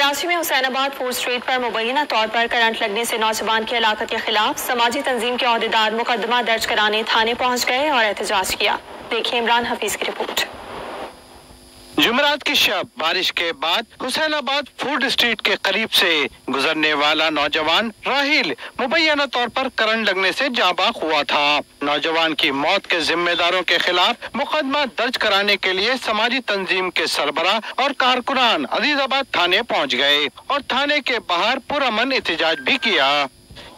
कराची में Hussainabad food street पर मुबैना तौर पर करंट लगने से नौजवान की हलाकत के खिलाफ समाजी तंजीम के अहदेदार मुकदमा दर्ज कराने थाने पहुंच गए और एहतजाज किया। देखिए इमरान हफीज की रिपोर्ट। जुमेरात की शब बारिश के बाद हुसैनाबाद फूड स्ट्रीट के करीब से गुजरने वाला नौजवान राहिल मुबैना तौर पर करंट लगने से जाबाक हुआ था। नौजवान की मौत के जिम्मेदारों के खिलाफ मुकदमा दर्ज कराने के लिए समाजी तंजीम के सरबराह और कारकुनान अजीजाबाद थाने पहुंच गए और थाने के बाहर पुरअमन एहतजाज भी किया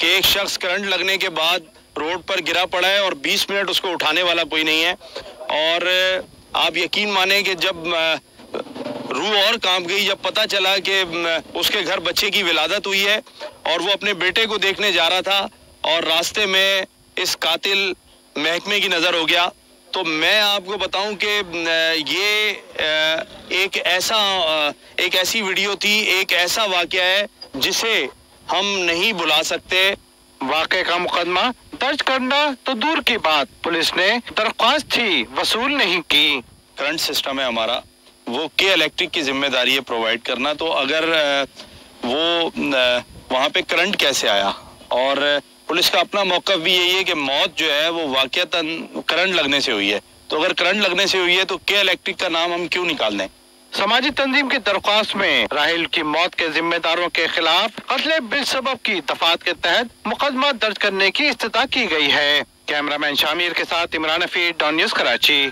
कि एक शख्स करंट लगने के बाद रोड पर गिरा पड़ा है और 20 मिनट उसको उठाने वाला कोई नहीं है। और आप यकीन माने कि जब रूह और कांप गई जब पता चला कि उसके घर बच्चे की विलादत हुई है और वो अपने बेटे को देखने जा रहा था और रास्ते में इस कातिल महकमे की नज़र हो गया। तो मैं आपको बताऊं कि ये एक ऐसी वीडियो थी, एक ऐसा वाक़या है जिसे हम नहीं भुला सकते। वाक़े का मुकदमा दर्ज करना तो दूर की बात, पुलिस ने दरख्वास्त थी वसूल नहीं की। करंट सिस्टम है हमारा, वो के इलेक्ट्रिक की जिम्मेदारी है प्रोवाइड करना। तो अगर वो वहाँ पे करंट कैसे आया, और पुलिस का अपना मौक़िफ़ भी यही है कि मौत जो है वो वाक़ियतन करंट लगने से हुई है। तो अगर करंट लगने से हुई है तो के इलेक्ट्रिक का नाम हम क्यों निकाल दें। समाजी तंजीम की दरख्वास्त में राहिल की मौत के जिम्मेदारों के खिलाफ कत्ल बिसबब की दफात के तहत मुकदमा दर्ज करने की इस्तदा की गई है। कैमरामैन शामिर के साथ इमरान हफीज, डॉन न्यूज़, कराची।